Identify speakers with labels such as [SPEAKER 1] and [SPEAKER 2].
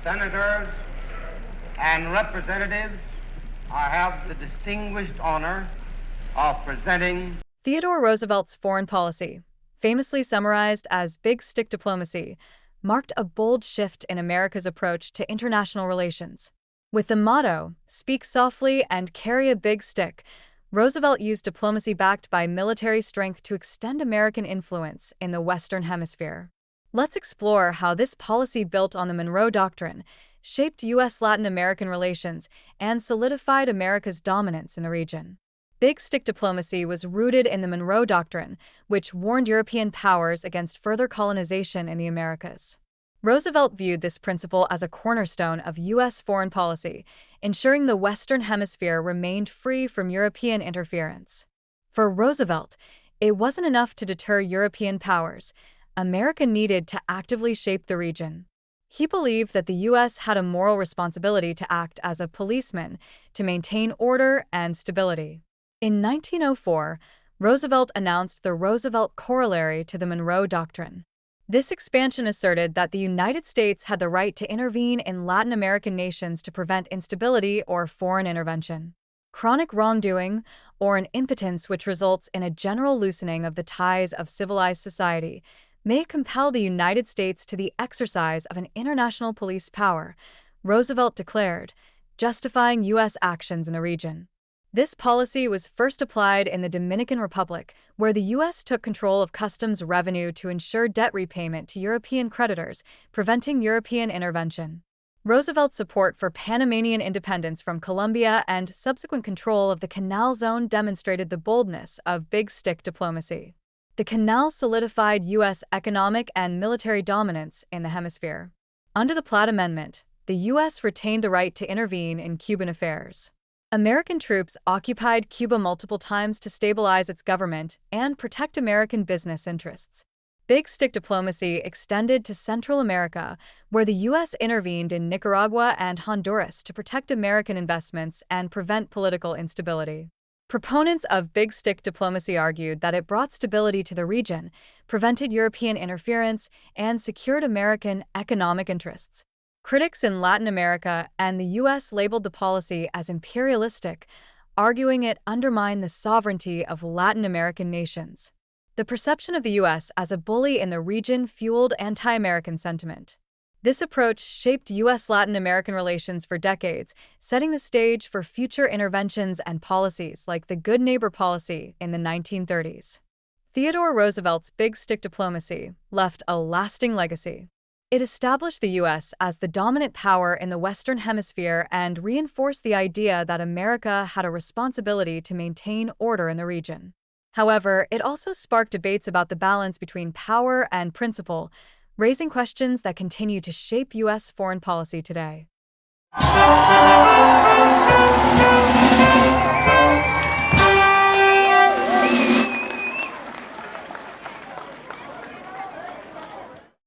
[SPEAKER 1] senators, and representatives, I have the distinguished honor of presenting
[SPEAKER 2] Theodore Roosevelt's foreign policy, famously summarized as Big Stick diplomacy, marked a bold shift in America's approach to international relations. With the motto, "Speak softly and carry a big stick," Roosevelt used diplomacy backed by military strength to extend American influence in the Western Hemisphere. Let's explore how this policy built on the Monroe Doctrine, shaped U.S. Latin American relations, and solidified America's dominance in the region. Big stick diplomacy was rooted in the Monroe Doctrine, which warned European powers against further colonization in the Americas. Roosevelt viewed this principle as a cornerstone of U.S. foreign policy, ensuring the Western Hemisphere remained free from European interference. For Roosevelt, it wasn't enough to deter European powers. America needed to actively shape the region. He believed that the U.S. had a moral responsibility to act as a policeman to maintain order and stability. In 1904, Roosevelt announced the Roosevelt Corollary to the Monroe Doctrine. This expansion asserted that the United States had the right to intervene in Latin American nations to prevent instability or foreign intervention. Chronic wrongdoing, or an impotence which results in a general loosening of the ties of civilized society, may compel the United States to the exercise of an international police power, Roosevelt declared, justifying U.S. actions in the region. This policy was first applied in the Dominican Republic, where the U.S. took control of customs revenue to ensure debt repayment to European creditors, preventing European intervention. Roosevelt's support for Panamanian independence from Colombia and subsequent control of the Canal Zone demonstrated the boldness of big stick diplomacy. The canal solidified U.S. economic and military dominance in the hemisphere. Under the Platt Amendment, the U.S. retained the right to intervene in Cuban affairs. American troops occupied Cuba multiple times to stabilize its government and protect American business interests. Big stick diplomacy extended to Central America, where the U.S. intervened in Nicaragua and Honduras to protect American investments and prevent political instability. Proponents of big stick diplomacy argued that it brought stability to the region, prevented European interference, and secured American economic interests. Critics in Latin America and the U.S. labeled the policy as imperialistic, arguing it undermined the sovereignty of Latin American nations. The perception of the U.S. as a bully in the region fueled anti-American sentiment. This approach shaped U.S. Latin American relations for decades, setting the stage for future interventions and policies like the Good Neighbor policy in the 1930s. Theodore Roosevelt's big stick diplomacy left a lasting legacy. It established the U.S. as the dominant power in the Western Hemisphere and reinforced the idea that America had a responsibility to maintain order in the region. However, it also sparked debates about the balance between power and principle, raising questions that continue to shape U.S. foreign policy today.